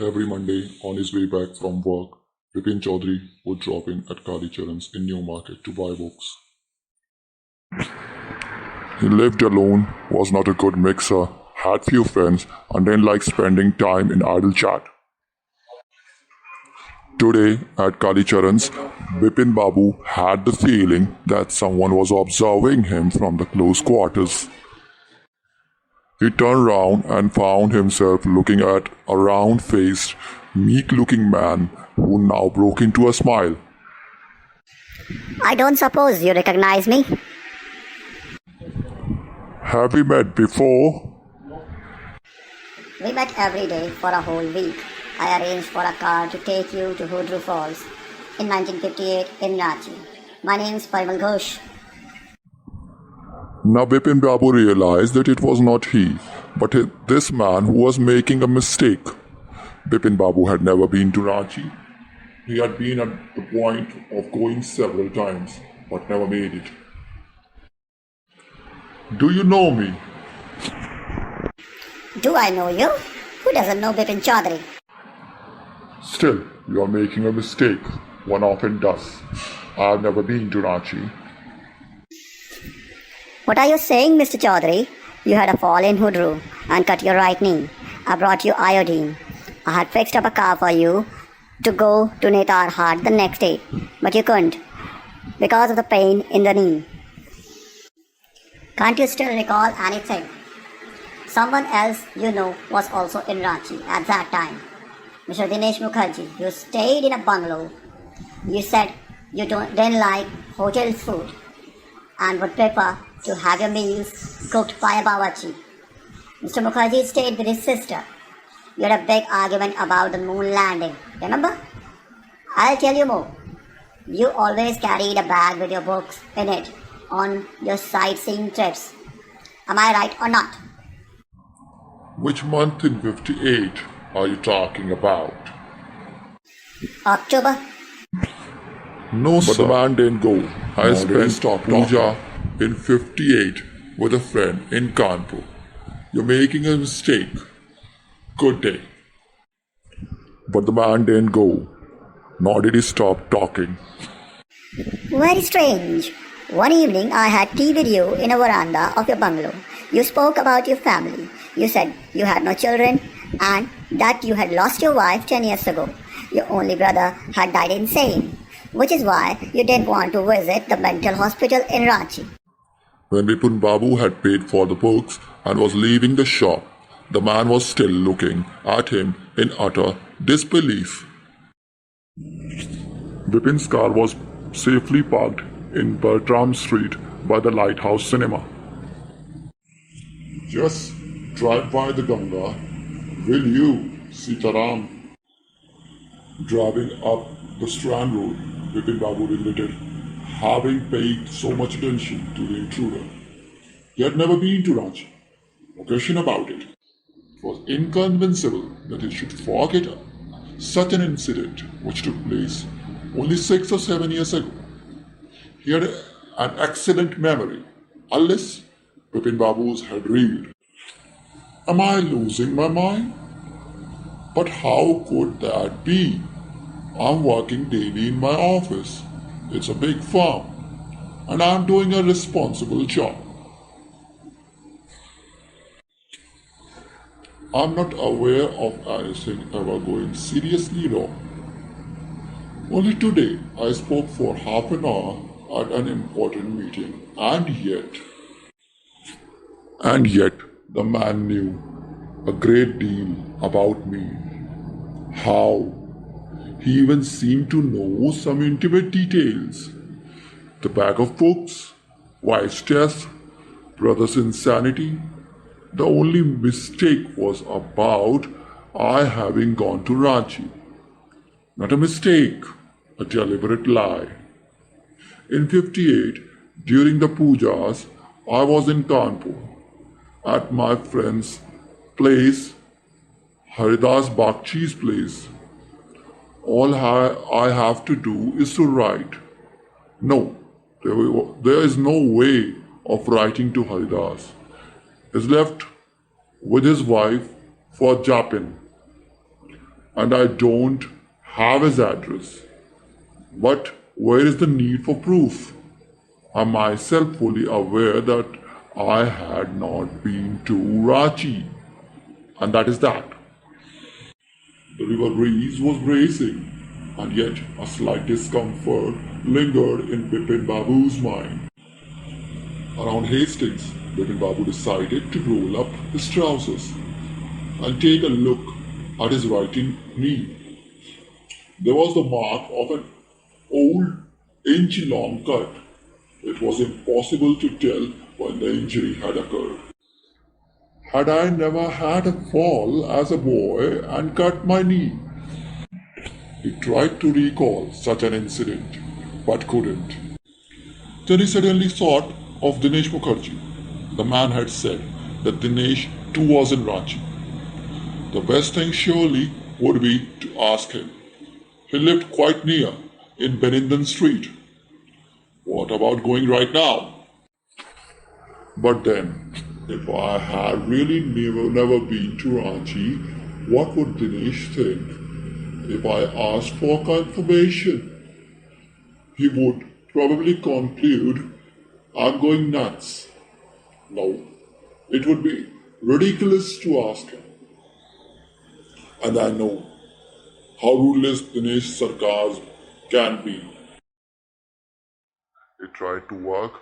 Every Monday, on his way back from work, Bepin Choudhury would drop in at Kali Charan's in New Market to buy books. He lived alone, was not a good mixer, had few friends, and didn't like spending time in idle chat. Today, at Kali Charan's, Bipin Babu had the feeling that someone was observing him from the close quarters. He turned round and found himself looking at a round-faced, meek-looking man who now broke into a smile. I don't suppose you recognize me? Have we met before? We met every day for a whole week. I arranged for a car to take you to Choudhury Falls in 1958 in Ranchi. My name is Parimal Ghosh. Now Bipin Babu realized that it was not he, but this man who was making a mistake. Bipin Babu had never been to Ranchi. He had been at the point of going several times, but never made it. Do you know me? Do I know you? Who doesn't know Bipin Choudhury? Still, you are making a mistake. One often does. I have never been to Ranchi. What are you saying, Mr. Choudhury? You had a fall in Choudhury and cut your right knee. I brought you iodine. I had fixed up a car for you to go to Netar Hat the next day, but you couldn't because of the pain in the knee. Can't you still recall anything? Someone else you know was also in Ranchi at that time. Mr. Dinesh Mukherjee, you stayed in a bungalow. You said you didn't like hotel food and would prefer to have your meals cooked by a bawarchi. Mr. Mukherjee stayed with his sister. You had a big argument about the moon landing, remember? I'll tell you more. You always carried a bag with your books in it on your sightseeing trips. Am I right or not? Which month in 58 are you talking about? October? No, but the man didn't go. I spent puja in 58 with a friend in Kanpur. You're making a mistake. Good day. But the man didn't go, nor did he stop talking. Very strange. One evening I had tea with you in a veranda of your bungalow. You spoke about your family. You said you had no children and that you had lost your wife 10 years ago. Your only brother had died insane, which is why you didn't want to visit the mental hospital in Ranchi. When Bipin Babu had paid for the books and was leaving the shop, the man was still looking at him in utter disbelief. Bipin's car was safely parked in Bertram Street by the Lighthouse Cinema. Just drive by the Ganga, will you, Sitaram? Driving up the Strand Road, Bipin Babu related, having paid so much attention to the intruder. He had never been to Ranchi. No question about it. It was inconceivable that he should forget such an incident which took place only 6 or 7 years ago. He had an excellent memory, unless Bipin Babu's had reeled. Am I losing my mind? But how could that be? I'm working daily in my office. It's a big firm, and I'm doing a responsible job. I'm not aware of anything ever going seriously wrong. Only today I spoke for half an hour at an important meeting, and yet the man knew a great deal about me. How? He even seemed to know some intimate details. The bag of books, wife's death, brother's insanity. The only mistake was about I having gone to Ranchi. Not a mistake, a deliberate lie. In 58, during the pujas, I was in Kanpur, at my friend's place, Haridas Bakchi's place. All I have to do is to write. No, there is no way of writing to Haridas. Is left with his wife for Japin. and I don't have his address. But where is the need for proof? I'm myself fully aware that I had not been to Ranchi, and that is that. The river breeze was bracing, and yet a slight discomfort lingered in Bipin Babu's mind. Around Hastings, Bipin Babu decided to roll up his trousers and take a look at his right knee. There was the mark of an old inch-long cut. It was impossible to tell when the injury had occurred. Had I never had a fall as a boy and cut my knee? He tried to recall such an incident, but couldn't. Then he suddenly thought of Dinesh Mukherjee. The man had said that Dinesh too was in Ranchi. The best thing surely would be to ask him. He lived quite near, in Benindon Street. What about going right now? But then, if I had really never been to Ranchi, what would Dinesh think? If I asked for confirmation, he would probably conclude I'm going nuts. No, it would be ridiculous to ask him. And I know how ruthless Dinesh's sarcasm can be. He tried to work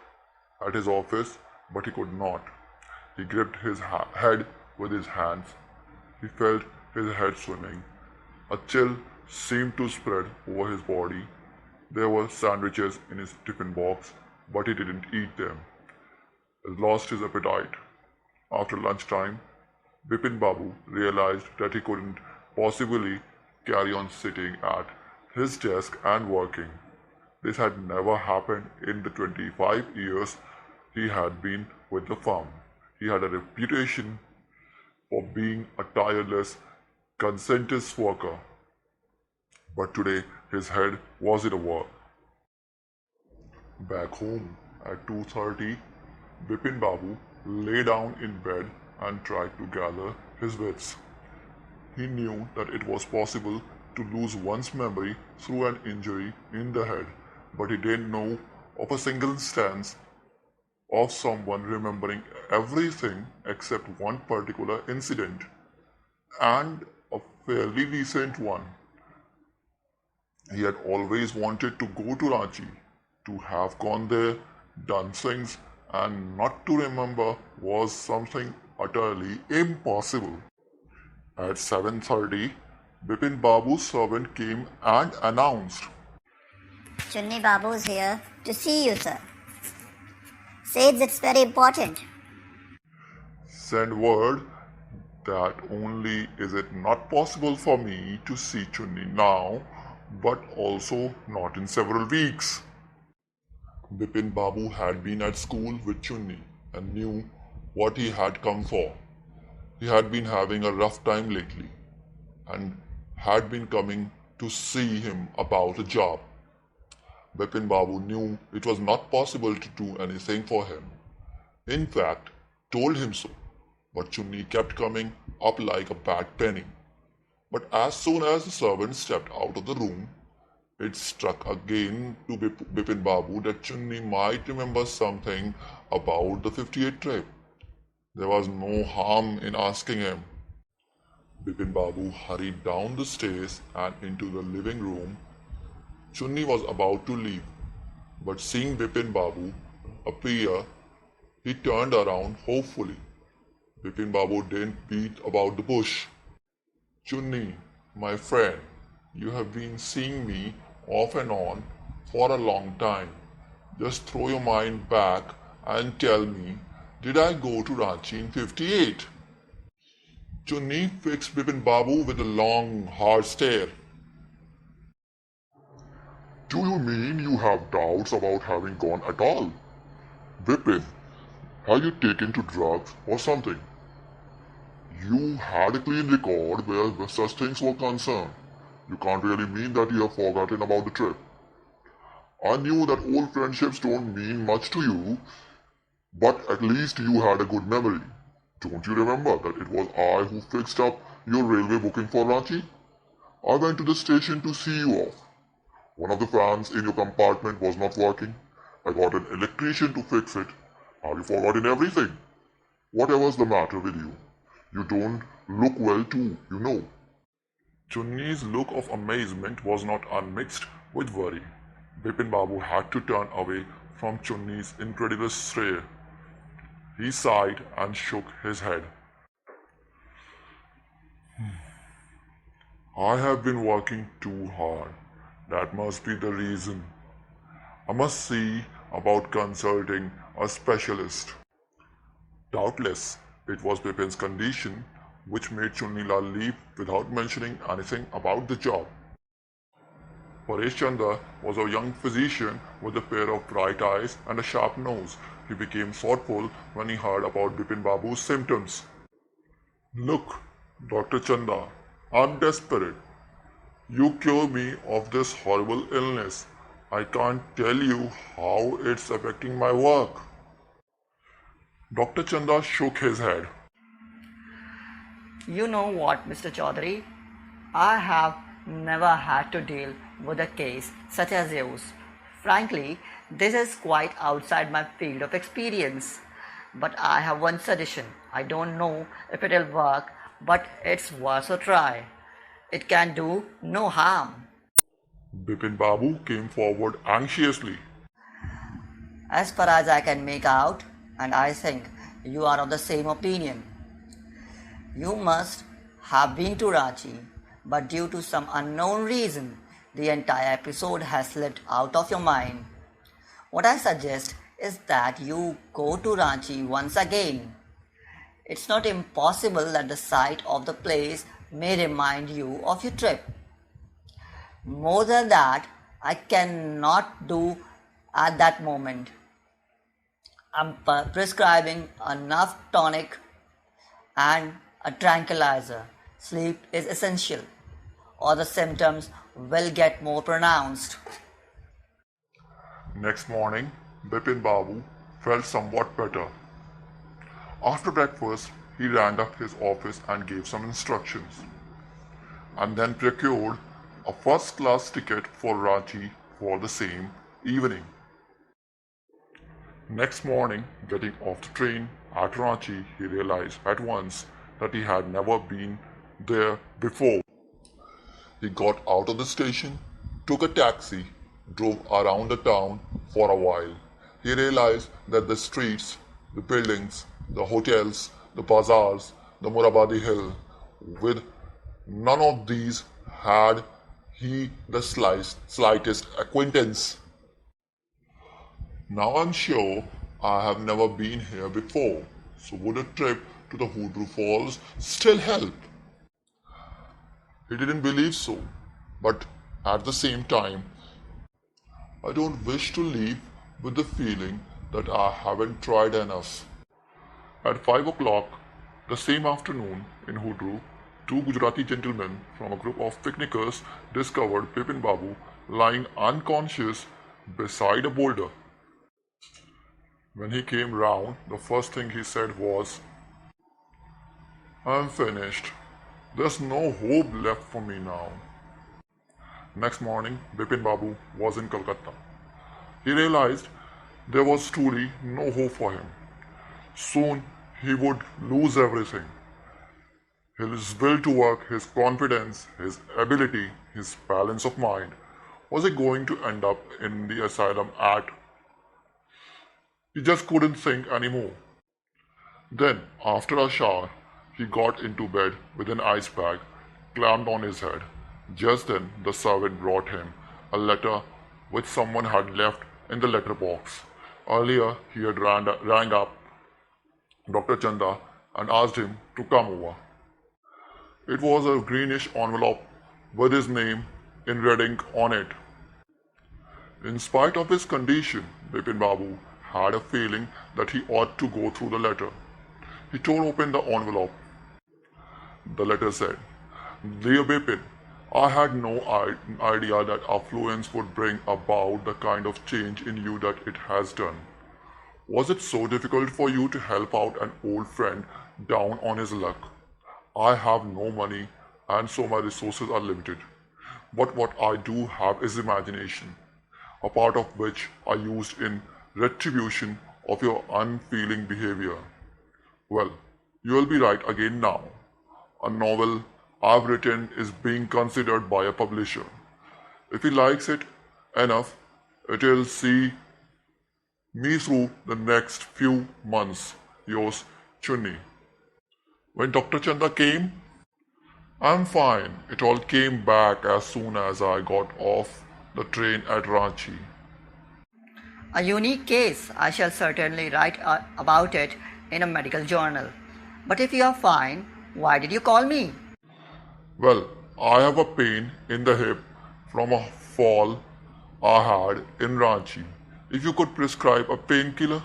at his office, but he could not. He gripped his head with his hands. He felt his head swimming. A chill seemed to spread over his body. There were sandwiches in his tiffin box, but he didn't eat them. He lost his appetite. After lunchtime, Bipin Babu realized that he couldn't possibly carry on sitting at his desk and working. This had never happened in the 25 years he had been with the firm. He had a reputation for being a tireless, conscientious worker. But today his head was in a whirl. Back home at 2:30, Bipin Babu lay down in bed and tried to gather his wits. He knew that it was possible to lose one's memory through an injury in the head, but he didn't know of a single instance of someone remembering everything except one particular incident, and a fairly recent one. He had always wanted to go to Ranchi. To have gone there, done things, and not to remember was something utterly impossible. At 7:30, Bipin Babu's servant came and announced, Chunni Babu's here to see you, sir. Says it's very important. "Send word that only is it not possible for me to see Chunni now, but also not in several weeks." Bipin Babu had been at school with Chunni and knew what he had come for. He had been having a rough time lately and had been coming to see him about a job. Bepin Babu knew it was not possible to do anything for him. In fact, told him so, but Chunni kept coming up like a bad penny. But as soon as the servant stepped out of the room, it struck again to Bipin Babu that Chunni might remember something about the 58 trip. There was no harm in asking him. Bipin Babu hurried down the stairs and into the living room. Chunni was about to leave, but seeing Bipin Babu appear, he turned around hopefully. Bipin Babu didn't beat about the bush. "Chunni, my friend, you have been seeing me off and on for a long time. Just throw your mind back and tell me, did I go to Ranchi in 58? Chunni fixed Bipin Babu with a long, hard stare. "Do you mean you have doubts about having gone at all? Bipin, have you taken to drugs or something? You had a clean record where such things were concerned. You can't really mean that you have forgotten about the trip. I knew that old friendships don't mean much to you, but at least you had a good memory. Don't you remember that it was I who fixed up your railway booking for Ranchi? I went to the station to see you off. One of the fans in your compartment was not working. I got an electrician to fix it. Have you forgotten everything? Whatever's the matter with you? You don't look well too, you know. Chunni's look of amazement was not unmixed with worry. Bipin Babu had to turn away from Chunni's incredulous stare. He sighed and shook his head. I have been working too hard. That must be the reason. I must see about consulting a specialist. Doubtless, it was Bipin's condition which made Chunnilal leave without mentioning anything about the job. Paresh Chandra was a young physician with a pair of bright eyes and a sharp nose. He became thoughtful when he heard about Bipin Babu's symptoms. Look, Dr. Chanda, I'm desperate. You cure me of this horrible illness. I can't tell you how it's affecting my work. Dr. Chanda shook his head. You know what, Mr. Choudhury? I have never had to deal with a case such as yours. Frankly, this is quite outside my field of experience. But I have one suggestion. I don't know if it'll work, but it's worth a try. It can do no harm. Bipin Babu came forward anxiously. As far as I can make out, and I think you are of the same opinion, you must have been to Ranchi, but due to some unknown reason, the entire episode has slipped out of your mind. What I suggest is that you go to Ranchi once again. It's not impossible that the sight of the place may remind you of your trip. More than that, I cannot do at that moment. I'm prescribing enough tonic and a tranquilizer. Sleep is essential, or the symptoms will get more pronounced. Next morning, Bipin Babu felt somewhat better. After breakfast, he rang up his office and gave some instructions, and then procured a first-class ticket for Ranchi for the same evening. Next morning, getting off the train at Ranchi, he realized at once that he had never been there before. He got out of the station, took a taxi, drove around the town for a while. He realized that the streets, the buildings, the hotels, the bazaars, the Murabadi Hill, with none of these had he the slightest acquaintance. Now I'm sure I have never been here before, so would a trip to the Choudhury Falls still help? He didn't believe so, but at the same time, I don't wish to leave with the feeling that I haven't tried enough. At 5 o'clock the same afternoon in Choudhury, two Gujarati gentlemen from a group of picnickers discovered Bipin Babu lying unconscious beside a boulder. When he came round, the first thing he said was, I'm finished. There's no hope left for me now. Next morning, Bipin Babu was in Kolkata. He realized there was truly no hope for him. Soon he would lose everything. His will to work, his confidence, his ability, his balance of mind. Was he going to end up in the asylum at? He just couldn't think anymore. Then, after a shower, he got into bed with an ice bag clamped on his head. Just then, the servant brought him a letter which someone had left in the letter box. Earlier, he had rang up Dr. Chanda and asked him to come over. It was a greenish envelope with his name in red ink on it. In spite of his condition, Bipin Babu had a feeling that he ought to go through the letter. He tore open the envelope. The letter said, Dear Bepin, I had no idea that affluence would bring about the kind of change in you that it has done. Was it so difficult for you to help out an old friend down on his luck? I have no money and so my resources are limited. But what I do have is imagination, a part of which I used in retribution of your unfeeling behavior. Well, you will be right again now. A novel I've written is being considered by a publisher. If he likes it enough, it'll see me through the next few months. Yours, Chunni. When Dr. Chanda came, I'm fine. It all came back as soon as I got off the train at Ranchi. A unique case. I shall certainly write about it in a medical journal. But if you are fine, why did you call me? Well, I have a pain in the hip from a fall I had in Ranchi. If you could prescribe a painkiller?